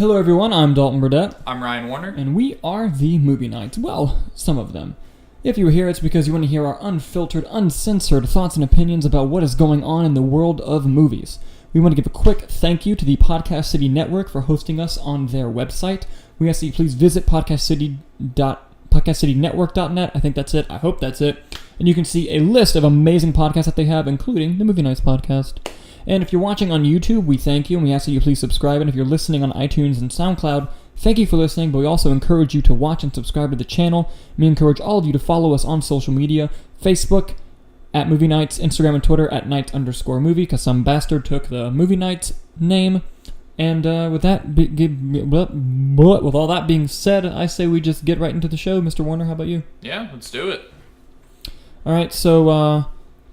Hello everyone, I'm Dalton Burdett. I'm Ryan Warner. And we are the Movie Nights. Well, some of them. If you were here, it's because you want to hear our unfiltered, uncensored thoughts and opinions about what is going on in the world of movies. We want to give a quick thank you to the Podcast City Network for hosting us on their website. We ask that you please visit podcastcitynetwork.net. I think that's it. I hope that's it. And you can see a list of amazing podcasts that they have, including the Movie Nights podcast. And if you're watching on YouTube, we thank you, and we ask that you please subscribe. And if you're listening on iTunes and SoundCloud, thank you for listening, but we also encourage you to watch and subscribe to the channel. We encourage all of you to follow us on social media, Facebook, at Movie Nights, Instagram and Twitter, at Nights_movie, because some bastard took the Movie Nights name. And with all that being said, I say we just get right into the show. Mr. Warner, how about you? Yeah, let's do it. All right, so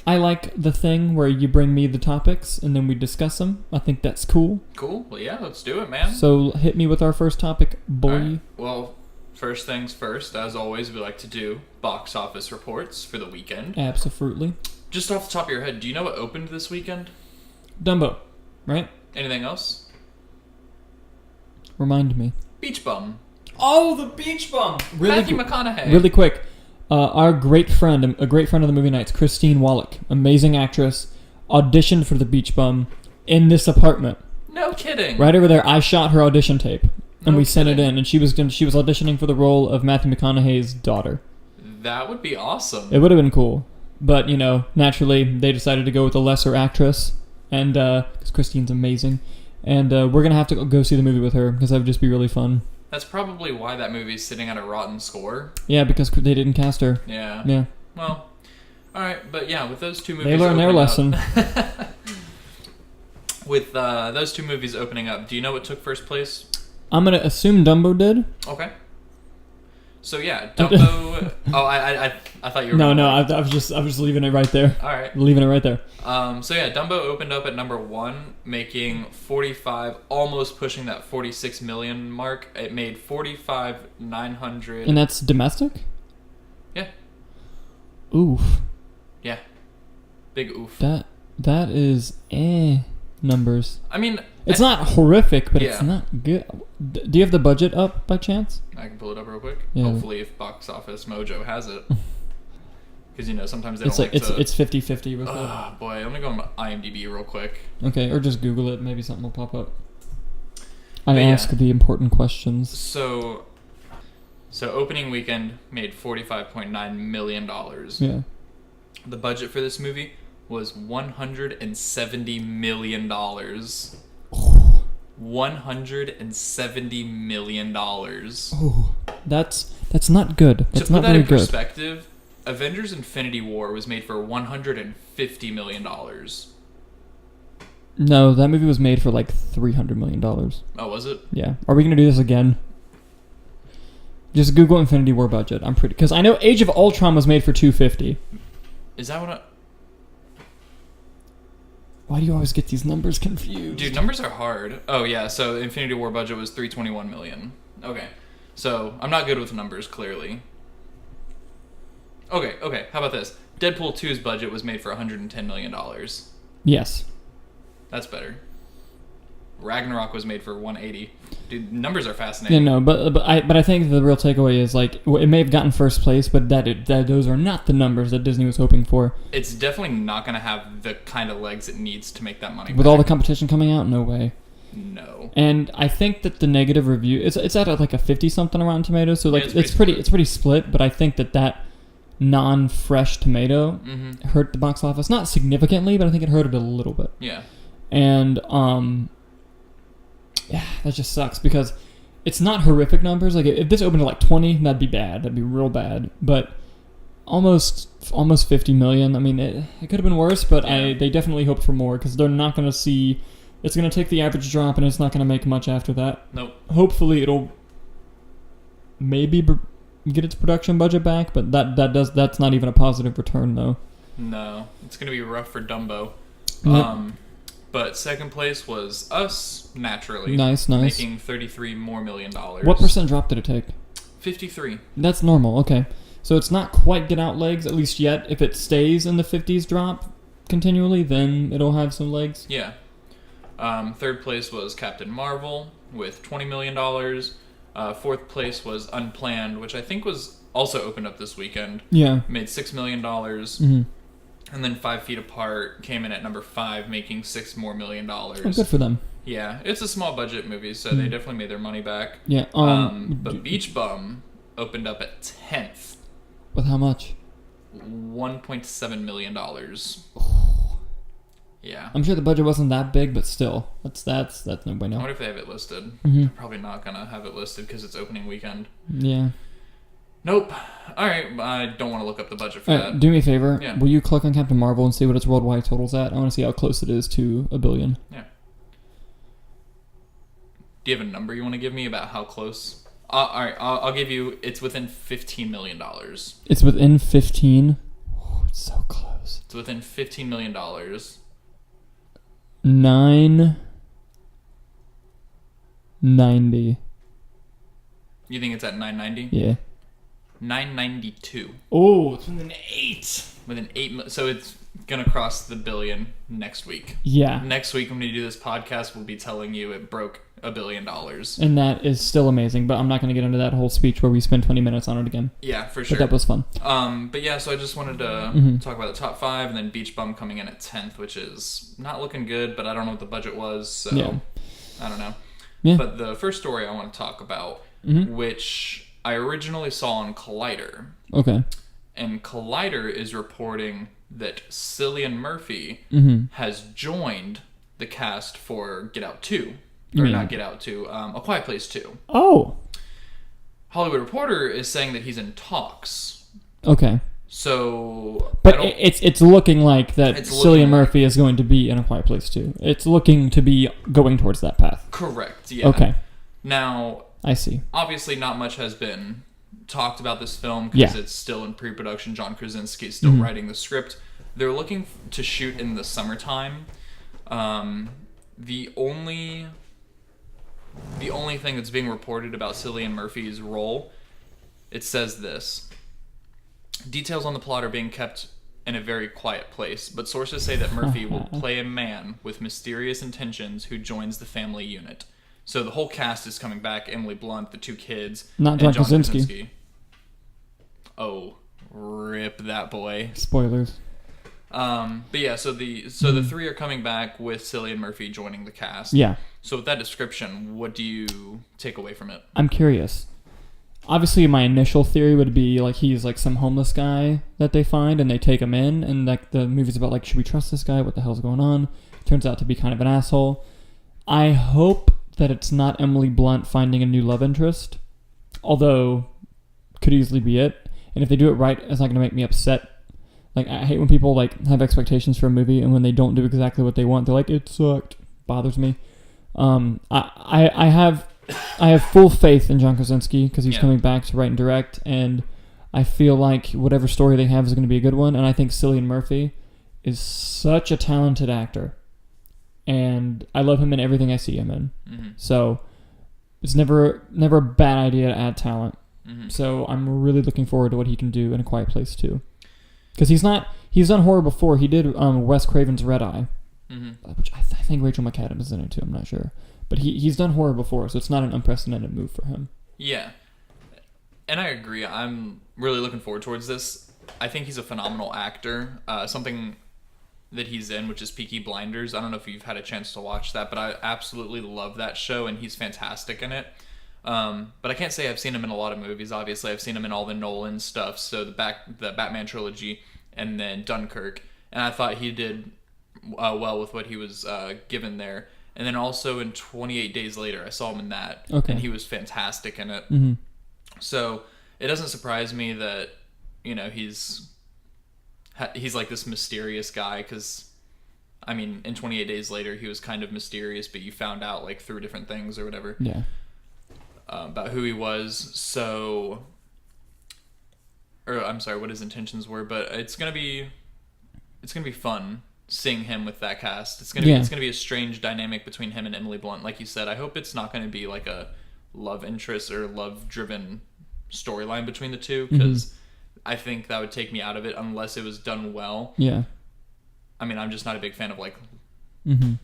I like the thing where you bring me the topics and then we discuss them. I think that's cool. Cool. Well, yeah, let's do it, man. So hit me with our first topic, boy. Right. Well, first things first, as always, we like to do box office reports for the weekend. Absolutely. Just off the top of your head, do you know what opened this weekend? Dumbo, right? Anything else? Remind me. Beach Bum. Oh, the Beach Bum! Matthew McConaughey. Really quick. Our great friend, a great friend of the Movie Nights, Christine Wallach, amazing actress, auditioned for the Beach Bum in this apartment. No kidding. Right over there, I shot her audition tape, and we sent kidding. it in, and she was auditioning for the role of Matthew McConaughey's daughter. That would be awesome. It would have been cool, but naturally they decided to go with a lesser actress, and because Christine's amazing, and we're gonna have to go see the movie with her because that would just be really fun. That's probably why that movie's sitting at a rotten score. Yeah, because they didn't cast her. Yeah. Yeah. Well, all right, but yeah, with those two movies, they learned their lesson. With those two movies opening up, do you know what took first place? I'm gonna assume Dumbo did. Okay. So yeah, Dumbo. I thought you were. No. I was just leaving it right there. All right. Leaving it right there. So yeah, Dumbo opened up at number 1, making 45, almost pushing that 46 million mark. It made 45,900. And that's domestic? Yeah. Oof. Yeah. Big oof. That is numbers. I mean, it's not horrific, but yeah. It's not good. Do you have the budget up by chance? I can pull it up real quick. Yeah. Hopefully, if Box Office Mojo has it. Because sometimes they don't it's 50-50 real quick. Oh boy, I'm gonna go on IMDb real quick. Okay, or just Google it. Maybe something will pop up. I ask the important questions. So opening weekend made $45.9 million. Yeah. The budget for this movie was $170 million. $170 million. Oh, that's not good. That's to not put that very in good. perspective, Avengers Infinity War was made for $150 million. No, that movie was made for like $300 million. Oh, was it? Yeah. Are we gonna do this again? Just Google Infinity War budget. Because I know Age of Ultron was made for $250. Is that what Why do you always get these numbers confused? Dude, numbers are hard. Oh yeah, so Infinity War budget was $321 million. Okay. So, I'm not good with numbers, clearly. Okay, how about this? Deadpool 2's budget was made for $110 million. Yes. That's better. Ragnarok was made for $180. Dude, numbers are fascinating. Yeah, no, but I think the real takeaway is it may have gotten first place, but that those are not the numbers that Disney was hoping for. It's definitely not going to have the kind of legs it needs to make that money. With all the competition coming out, no way. No. And I think that the negative review it's at like a 50-something around Tomatoes, so it's pretty split. But I think that non-fresh tomato hurt the box office, not significantly, but I think it hurt it a little bit. Yeah. And yeah, that just sucks because it's not horrific numbers. Like if this opened at 20, that'd be bad. That'd be real bad. But almost 50 million. I mean, it could have been worse, but they definitely hoped for more because they're not going to see. It's going to take the average drop, and it's not going to make much after that. Nope. Hopefully, it'll maybe get its production budget back, but that's not even a positive return though. No, it's going to be rough for Dumbo. Yep. But second place was us, naturally. Nice. Making $33 million. What percent drop did it take? 53. That's normal. Okay, so it's not quite get out legs at least yet. If it stays in the 50s drop continually, then it'll have some legs. Yeah. Third place was Captain Marvel, with $20 million. Fourth place was Unplanned, which I think was also opened up this weekend. Yeah. Made $6 million. Mm-hmm. And then 5 Feet Apart came in at number 5, making $6 more million. Oh, good for them. Yeah, it's a small budget movie, so they definitely made their money back. Yeah. But Beach Bum opened up at 10th. With how much? $1.7 million. Yeah. I'm sure the budget wasn't that big, but still, that's no I bueno. wonder if they have it listed. Mm-hmm. They're probably not gonna have it listed because it's opening weekend. Yeah. Nope. All right, I don't want to look up the budget for that. Do me a favor. Yeah. Will you click on Captain Marvel and see what its worldwide total's at? I want to see how close it is to $1 billion. Yeah. Do you have a number you want to give me about how close? All right, I'll give you. It's within $15 million. It's within 15. Oh, it's so close. It's within $15 million. 990. You think it's at 990? Yeah. 992. Oh, it's within 8. Within 8, so it's gonna cross the billion next week. Yeah. Next week when we do this podcast, we'll be telling you it broke $1 billion. And that is still amazing, but I'm not going to get into that whole speech where we spend 20 minutes on it again. Yeah, for sure. But that was fun. But yeah, so I just wanted to talk about the top 5, and then Beach Bum coming in at 10th, which is not looking good, but I don't know what the budget was, so I don't know. Yeah. But the first story I want to talk about, which I originally saw on Collider. Okay. And Collider is reporting that Cillian Murphy has joined the cast for Get Out 2. Or not Get Out 2, A Quiet Place 2. Oh. Hollywood Reporter is saying that he's in talks. Okay. So... But it's looking like that Cillian Murphy is going to be in A Quiet Place 2. It's looking to be going towards that path. Correct, yeah. Okay. Now... I see. Obviously not much has been talked about this film because it's still in pre-production. John Krasinski is still writing the script. They're looking to shoot in the summertime. The only thing that's being reported about Cillian Murphy's role, it says this: details on the plot are being kept in a very quiet place, but sources say that Murphy will play a man with mysterious intentions who joins the family unit. So the whole cast is coming back: Emily Blunt, the 2 kids, not John Krasinski. Oh, rip that boy. Spoilers. But yeah, so the 3 are coming back with Cillian Murphy joining the cast. Yeah. So with that description, what do you take away from it? I'm curious. Obviously, my initial theory would be like he's like some homeless guy that they find and they take him in, and like the movie's about like, should we trust this guy? What the hell's going on? Turns out to be kind of an asshole. I hope that it's not Emily Blunt finding a new love interest, although could easily be it. And if they do it right, it's not going to make me upset. Like, I hate when people like have expectations for a movie and when they don't do exactly what they want, they're like, it sucked. Bothers me. I have full faith in John Krasinski because he's coming back to write and direct, and I feel like whatever story they have is going to be a good one. And I think Cillian Murphy is such a talented actor, and I love him in everything I see him in. Mm-hmm. So it's never a bad idea to add talent. Mm-hmm. So I'm really looking forward to what he can do in A Quiet Place 2. Because he's done horror before. He did Wes Craven's Red Eye, which I think Rachel McAdams is in it too. I'm not sure, but he's done horror before, so it's not an unprecedented move for him. Yeah, and I agree. I'm really looking forward towards this. I think he's a phenomenal actor. Something that he's in, which is Peaky Blinders. I don't know if you've had a chance to watch that, but I absolutely love that show, and he's fantastic in it. But I can't say I've seen him in a lot of movies. Obviously, I've seen him in all the Nolan stuff, so the Batman trilogy, and then Dunkirk. And I thought he did well with what he was given there. And then also in 28 Days Later, I saw him in that, and he was fantastic in it. Mm-hmm. So it doesn't surprise me that he's like this mysterious guy, because I mean, in 28 Days Later, he was kind of mysterious, but you found out like through different things or whatever. Yeah. About who he was, so, or I'm sorry, what his intentions were, but it's gonna be fun seeing him with that cast. It's gonna be a strange dynamic between him and Emily Blunt, like you said. I hope it's not gonna be like a love interest or love driven storyline between the two, because I think that would take me out of it unless it was done well. Yeah. I mean, I'm just not a big fan of like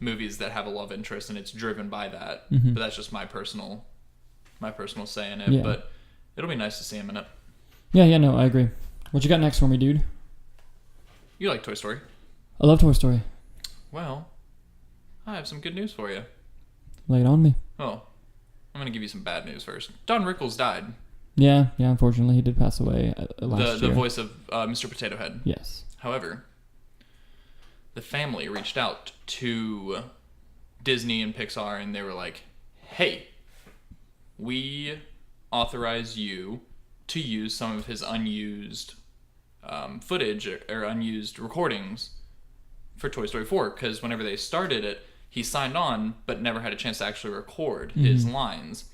movies that have a love interest and it's driven by that. But that's just my personal say in it. Yeah. But it'll be nice to see him in it. Yeah, no, I agree. What you got next for me, dude? You like Toy Story? I love Toy Story. Well, I have some good news for you. Lay it on me. Oh, I'm going to give you some bad news first. Don Rickles died. Yeah, unfortunately, he did pass away last year. The voice of Mr. Potato Head. Yes. However, the family reached out to Disney and Pixar, and they were like, hey, we authorize you to use some of his unused footage or unused recordings for Toy Story 4, because whenever they started it, he signed on, but never had a chance to actually record his lines.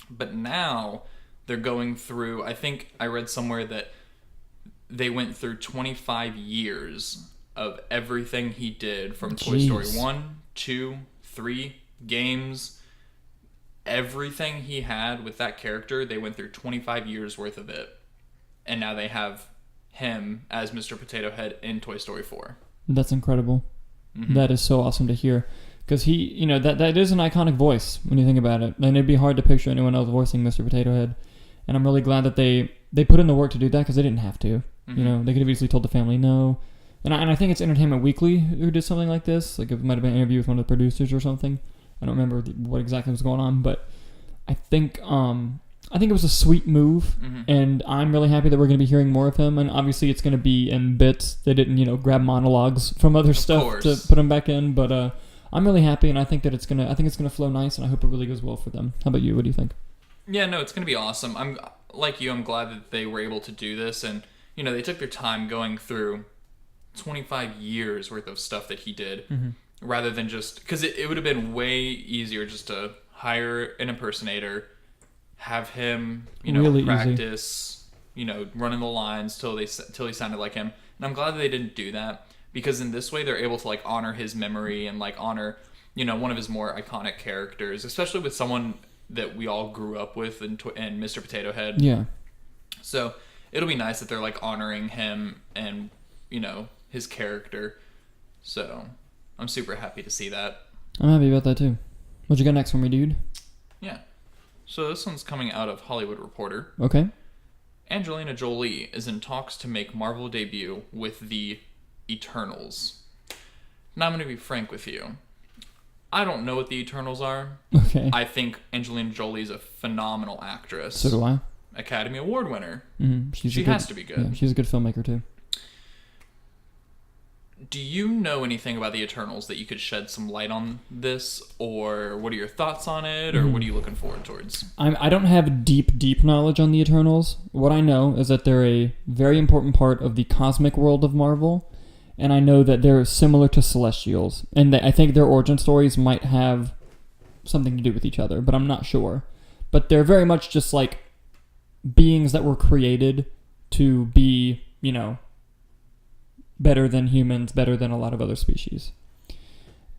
But now they're going through, I think I read somewhere that they went through 25 years of everything he did from Toy Story 1, 2, 3, games. Everything he had with that character, they went through 25 years worth of it. And now they have him as Mr. Potato Head in Toy Story 4. That's incredible. That is so awesome to hear. Because he, that is an iconic voice when you think about it. And it'd be hard to picture anyone else voicing Mr. Potato Head. And I'm really glad that they put in the work to do that, because they didn't have to. They could have easily told the family no. And I think it's Entertainment Weekly who did something like this. Like, it might have been an interview with one of the producers or something. I don't remember what exactly was going on, but I think it was a sweet move, and I'm really happy that we're going to be hearing more of him. And obviously, it's going to be in bits. They didn't, grab monologues from other stuff to put them back in. But I'm really happy, and I think that it's gonna flow nice, and I hope it really goes well for them. How about you? What do you think? Yeah, no, it's going to be awesome. I'm like you. I'm glad that they were able to do this, and they took their time going through 25 years worth of stuff that he did, rather than just because it would have been way easier just to hire an impersonator, have him, really practice, running the lines till he sounded like him. And I'm glad that they didn't do that, because in this way they're able to honor his memory and honor, one of his more iconic characters, especially with someone that we all grew up with in Mr. Potato Head. Yeah. So it'll be nice that they're honoring him and his character. So I'm super happy to see that. I'm happy about that too. What you got next for me, dude? Yeah. So this one's coming out of Hollywood Reporter. Okay. Angelina Jolie is in talks to make Marvel debut with the Eternals. Now I'm going to be frank with you. I don't know what the Eternals are. Okay. I think Angelina Jolie is a phenomenal actress. So do I. Academy Award winner. She has to be good. Yeah, she's a good filmmaker too. Do you know anything about the Eternals that you could shed some light on this? Or what are your thoughts on it? Or what are you looking forward towards? I don't have deep knowledge on the Eternals. What I know is that they're a very important part of the cosmic world of Marvel. And I know that they're similar to Celestials. And I think their origin stories might have something to do with each other, but I'm not sure. But they're very much just beings that were created to be, better than humans, better than a lot of other species.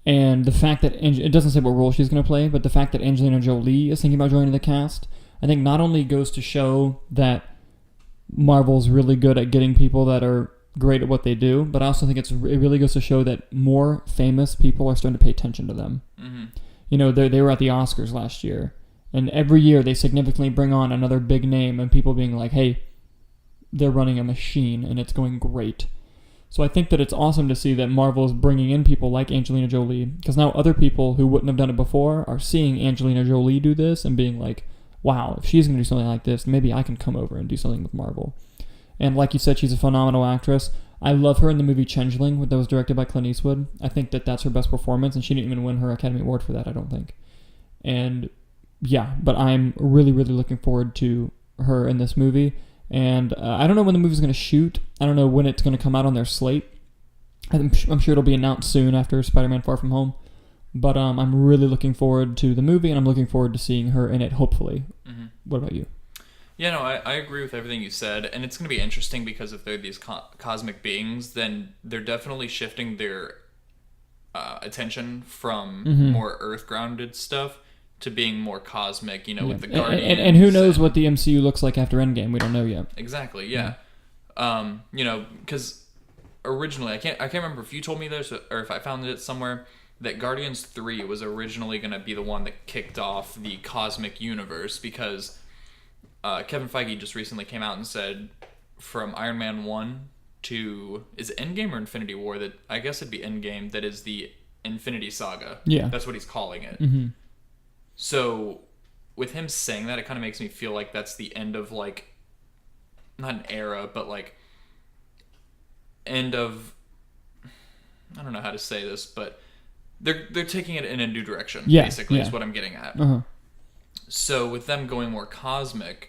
And the fact that, it doesn't say what role she's going to play, but the fact that Angelina Jolie is thinking about joining the cast, I think not only goes to show that Marvel's really good at getting people that are great at what they do, but I also think it really goes to show that more famous people are starting to pay attention to them. They were at the Oscars last year, and every year they significantly bring on another big name, and people being like, hey, they're running a machine, and it's going great. So I think that it's awesome to see that Marvel is bringing in people like Angelina Jolie, because now other people who wouldn't have done it before are seeing Angelina Jolie do this and being like, wow, if she's going to do something like this, maybe I can come over and do something with Marvel. And like you said, she's a phenomenal actress. I love her in the movie Changeling that was directed by Clint Eastwood. I think that that's her best performance, and she didn't even win her Academy Award for that, I don't think. And yeah, but I'm really looking forward to her in this movie. And I don't know when the movie's going to shoot. I don't know when it's going to come out on their slate. I'm sure it'll be announced soon after Spider-Man Far From Home. But I'm really looking forward to the movie, and I'm looking forward to seeing her in it, hopefully. What about you? Yeah, no, I agree with everything you said. And it's going to be interesting because if they're these cosmic beings, then they're definitely shifting their attention from more Earth-grounded stuff to being more cosmic, with the Guardians. And who knows what the MCU looks like after Endgame? We don't know yet. Exactly, yeah. Because originally, I can't remember if you told me this or if I found it somewhere, that Guardians 3 was originally going to be the one that kicked off the cosmic universe, because Kevin Feige just recently came out and said from Iron Man 1 to, is it Endgame or Infinity War, that I guess it'd be Endgame, that is the Infinity Saga. Yeah. That's what he's calling it. Mm-hmm. So with him saying that, it kind of makes me feel like that's the end of, like, not an era, but like end of, I don't know how to say this, but they're taking it in a new direction, basically, is what I'm getting at. Uh-huh. So with them going more cosmic,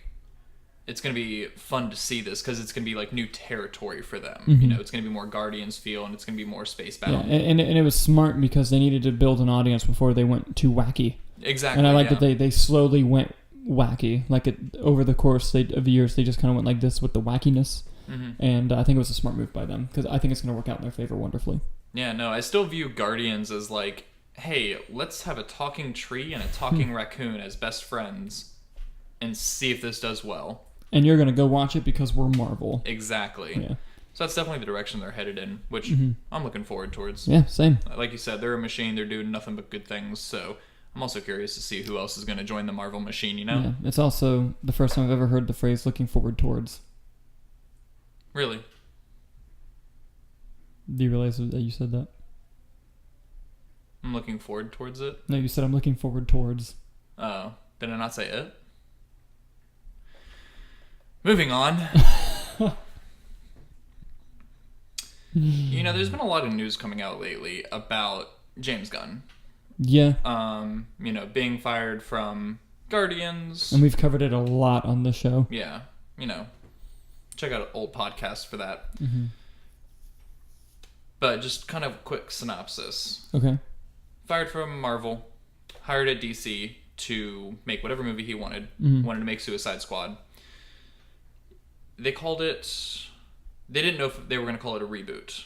it's going to be fun to see this, because it's going to be like new territory for them. Mm-hmm. You know, it's going to be more Guardians feel, and it's going to be more space battle. Yeah, and it was smart because they needed to build an audience before they went too wacky. Exactly. And I like that they slowly went wacky. Like over the course of years, they just kind of went like this with the wackiness. Mm-hmm. And I think it was a smart move by them, because I think it's going to work out in their favor wonderfully. Yeah, no, I still view Guardians as like, hey, let's have a talking tree and a talking raccoon as best friends and see if this does well. And you're going to go watch it because we're Marvel. Exactly. Yeah. So that's definitely the direction they're headed in, which I'm looking forward towards. Yeah, same. Like you said, they're a machine. They're doing nothing but good things. So I'm also curious to see who else is going to join the Marvel machine, you know? Yeah, it's also the first time I've ever heard the phrase looking forward towards. Really? Do you realize that you said that? I'm looking forward towards it? No, you said I'm looking forward towards. Oh, did I not say it? Moving on. You know, there's been a lot of news coming out lately about James Gunn. Yeah. You know, being fired from Guardians. And we've covered it a lot on the show. Yeah. You know, check out old podcasts for that. Mm-hmm. But just kind of quick synopsis. Okay. Fired from Marvel, hired at DC to make whatever movie he wanted. Mm-hmm. Wanted to make Suicide Squad. They called it... They didn't know if they were going to call it a reboot.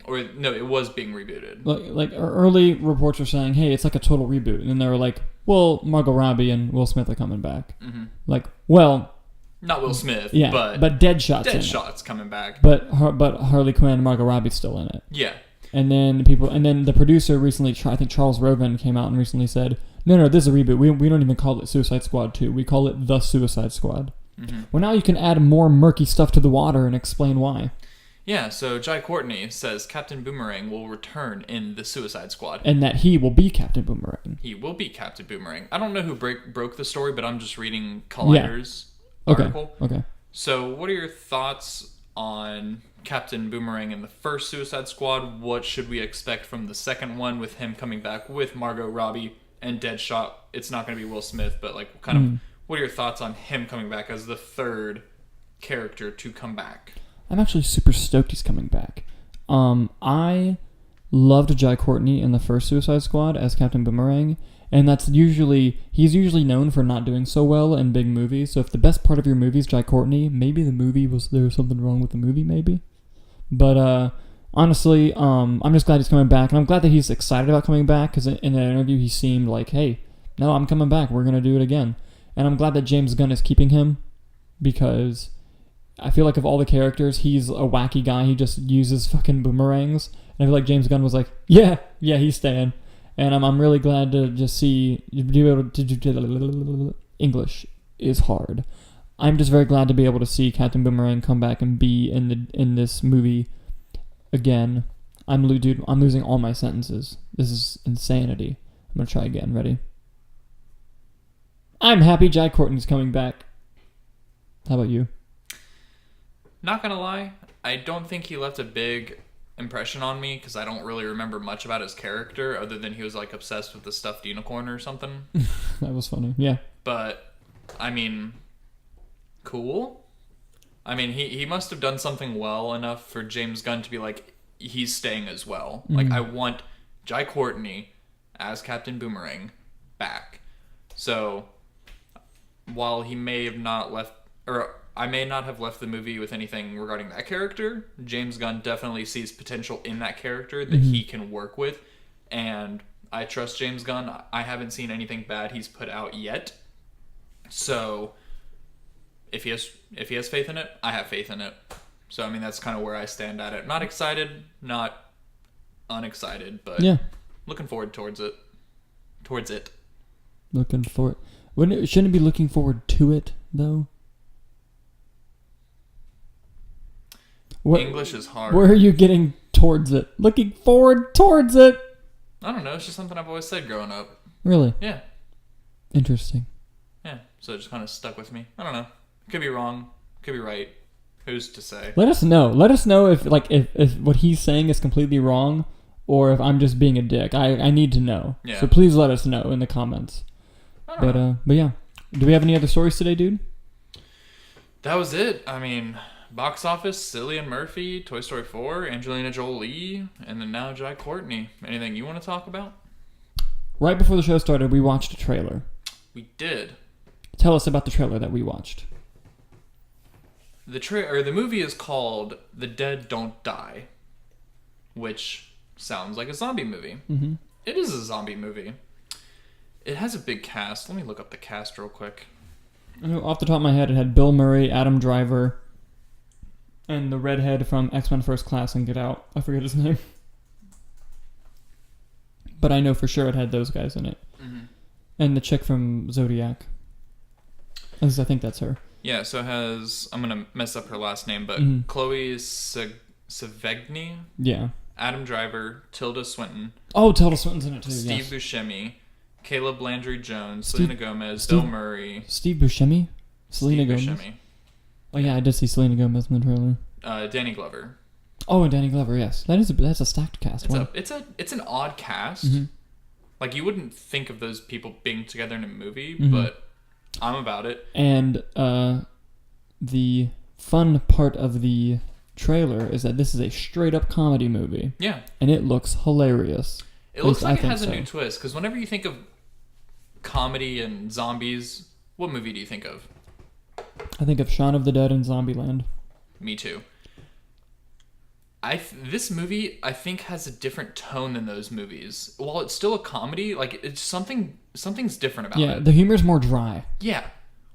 Or, no, it was being rebooted. Like early reports were saying, hey, it's like a total reboot. And then they were like, well, Margot Robbie and Will Smith are coming back. Mm-hmm. Like, well... Not Will Smith, yeah, but Deadshot's coming back. But Harley Quinn and Margot Robbie's still in it. Yeah. And then the producer recently, I think Charles Roven came out and recently said, no, this is a reboot. We don't even call it Suicide Squad 2. We call it The Suicide Squad. Mm-hmm. Well, now you can add more murky stuff to the water and explain why. Yeah, so Jai Courtney says Captain Boomerang will return in The Suicide Squad. And that he will be Captain Boomerang. He will be Captain Boomerang. I don't know who broke the story, but I'm just reading Collider's article. Okay. So what are your thoughts on Captain Boomerang in the first Suicide Squad? What should we expect from the second one with him coming back with Margot Robbie and Deadshot? It's not going to be Will Smith, but like kind of what are your thoughts on him coming back as the third character to come back? I'm actually super stoked he's coming back. I loved Jai Courtney in the first Suicide Squad as Captain Boomerang, and he's usually known for not doing so well in big movies. So if the best part of your movie is Jai Courtney, maybe there was something wrong with the movie, maybe. But honestly, I'm just glad he's coming back, and I'm glad that he's excited about coming back, because in an interview he seemed like, hey, no, I'm coming back. We're gonna do it again. And I'm glad that James Gunn is keeping him, because I feel like of all the characters, he's a wacky guy. He just uses fucking boomerangs. And I feel like James Gunn was like, yeah, he's staying. And I'm really glad to just see be able to English is hard. I'm just very glad to be able to see Captain Boomerang come back and be in this movie again. I'm losing all my sentences. This is insanity. I'm gonna try again. Ready? I'm happy Jai Courtney's coming back. How about you? Not gonna lie, I don't think he left a big impression on me, because I don't really remember much about his character other than he was like obsessed with the stuffed unicorn or something. That was funny. Yeah. But I mean, cool. I mean, he must have done something well enough for James Gunn to be like, he's staying as well. Mm-hmm. Like, I want Jai Courtney as Captain Boomerang back. So while he may have not left, or I may not have left the movie with anything regarding that character, James Gunn definitely sees potential in that character that he can work with, and I trust James Gunn. I haven't seen anything bad he's put out yet, so if he has faith in it, I have faith in it. So, I mean, that's kind of where I stand at it. Not excited, not unexcited, but Yeah. looking forward towards it. Looking for it. Shouldn't it be looking forward to it, though? English is hard. Where are you getting towards it? Looking forward towards it. I don't know. It's just something I've always said growing up. Really? Yeah. Interesting. Yeah. So it just kind of stuck with me. I don't know. Could be wrong. Could be right. Who's to say? Let us know. Let us know if what he's saying is completely wrong, or if I'm just being a dick. I need to know. Yeah. So please let us know in the comments. But yeah. Do we have any other stories today, dude? That was it. I mean, box office, Cillian Murphy, Toy Story 4, Angelina Jolie, and then now Jai Courtney. Anything you want to talk about? Right before the show started, we watched a trailer. We did. Tell us about the trailer that we watched. The movie is called The Dead Don't Die, which sounds like a zombie movie. Mm-hmm. It is a zombie movie. It has a big cast. Let me look up the cast real quick. I know, off the top of my head, it had Bill Murray, Adam Driver, and the redhead from X-Men First Class and Get Out. I forget his name. But I know for sure it had those guys in it. Mm-hmm. And the chick from Zodiac. I think that's her. Yeah, so it has... I'm going to mess up her last name, but Chloe Sevigny, Yeah. Adam Driver, Tilda Swinton, Oh, Tilda Swinton's in it too, Steve yes. Buscemi, Caleb Landry Jones, Steve- Selena Gomez, Steve- Bill Murray. Steve Buscemi? Selena Steve Gomez? Buscemi. Oh yeah, I did see Selena Gomez in the trailer. Danny Glover. Oh, and Danny Glover, yes. That's a stacked cast. Wow. It's an odd cast. Mhm. Like, you wouldn't think of those people being together in a movie, Mhm. but I'm about it. And the fun part of the trailer is that this is a straight-up comedy movie. Yeah. And it looks hilarious. It looks like it has so. a new twist, because whenever you think of comedy and zombies, what movie do you think of? I think of Shaun of the Dead and Zombieland. Me too. This movie, I think, has a different tone than those movies. While it's still a comedy, like, it's something's different about Yeah, it. the humor's more dry. Yeah.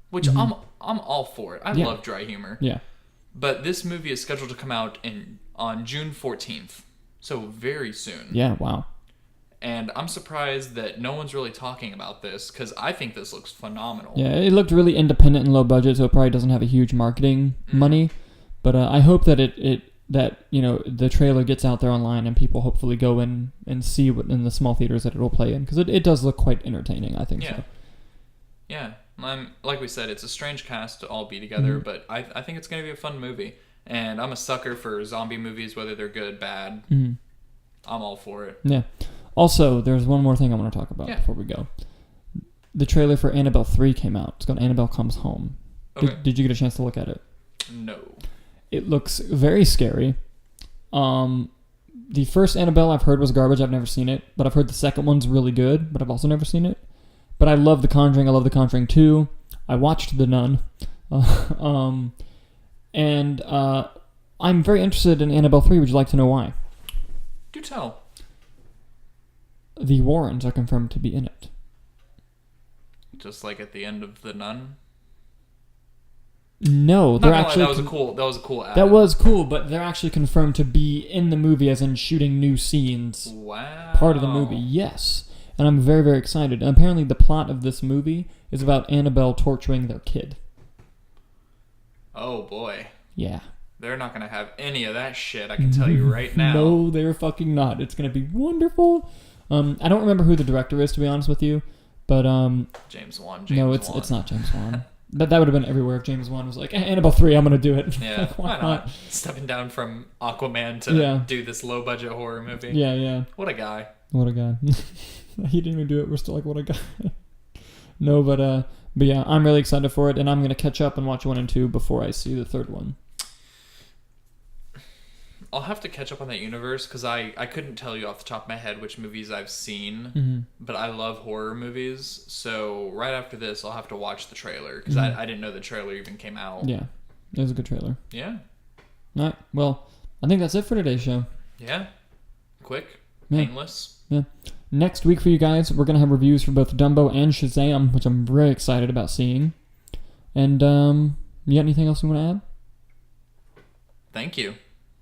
Which I'm all for it. I love dry humor. Yeah. But this movie is scheduled to come out on June 14th. So very soon. Yeah, wow. And I'm surprised that no one's really talking about this, because I think this looks phenomenal. Yeah, it looked really independent and low budget, so it probably doesn't have a huge marketing money. But I hope that the trailer gets out there online and people hopefully go in and see what in the small theaters that it will play in, because it does look quite entertaining, I think. Yeah. So. Yeah. Like we said, it's a strange cast to all be together, but I think it's going to be a fun movie. And I'm a sucker for zombie movies, whether they're good, bad. Mm-hmm. I'm all for it. Yeah. Also, there's one more thing I want to talk about before we go. The trailer for Annabelle 3 came out. It's called Annabelle Comes Home. Okay. Did you get a chance to look at it? No. It looks very scary. The first Annabelle I've heard was garbage. I've never seen it. But I've heard the second one's really good, but I've also never seen it. But I love The Conjuring. I love The Conjuring 2. I watched The Nun. And I'm very interested in Annabelle 3. Would you like to know why? Do tell. The Warrens are confirmed to be in it. Just like at the end of The Nun? No, they're actually... That was a cool ad. That was cool, but they're actually confirmed to be in the movie, as in shooting new scenes. Wow. Part of the movie, yes. And I'm very, very excited. And apparently the plot of this movie is about Annabelle torturing their kid. Oh, boy. Yeah. They're not going to have any of that shit, I can tell you right now. No, they're fucking not. It's going to be wonderful. I don't remember who the director is, to be honest with you. But, James Wan. No, it's not James Wan. That would have been everywhere if James Wan was like, Annabelle 3, I'm going to do it. Yeah, why not? Stepping down from Aquaman to do this low-budget horror movie. Yeah, yeah. What a guy. What a guy. He didn't even do it. We're still like, what a guy. No, but yeah, I'm really excited for it, and I'm going to catch up and watch 1 and 2 before I see the third one. I'll have to catch up on that universe, because I couldn't tell you off the top of my head which movies I've seen, but I love horror movies, so right after this I'll have to watch the trailer, because I didn't know the trailer even came out. Yeah, it was a good trailer. Yeah. Alright, well, I think that's it for today's show. Yeah. Quick. Yeah. Painless. Yeah. Next week for you guys, we're going to have reviews for both Dumbo and Shazam, which I'm very excited about seeing. And, you got anything else you want to add? thank you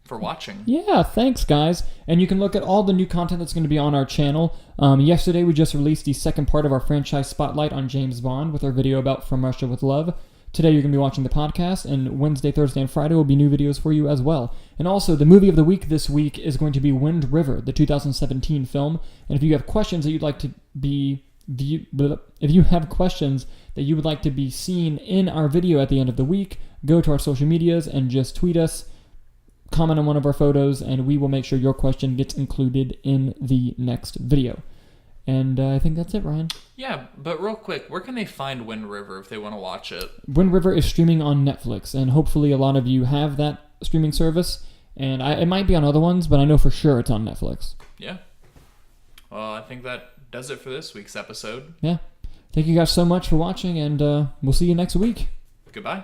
for watching. Yeah, thanks, guys. And you can look at all the new content that's going to be on our channel. Yesterday, we just released the second part of our franchise spotlight on James Bond with our video about From Russia with Love. Today, you're going to be watching the podcast, and Wednesday, Thursday, and Friday will be new videos for you as well. And also, the movie of the week this week is going to be Wind River, the 2017 film. And if you have questions that you'd like to be... If you have questions that you would like to be seen in our video at the end of the week, go to our social medias and just tweet us, comment on one of our photos, and we will make sure your question gets included in the next video. And I think that's it, Ryan. Yeah, but real quick, where can they find Wind River if they want to watch it? Wind River is streaming on Netflix, and hopefully a lot of you have that streaming service. And it might be on other ones, but I know for sure it's on Netflix. Yeah. Well, I think that does it for this week's episode. Yeah. Thank you guys so much for watching, and we'll see you next week. Goodbye.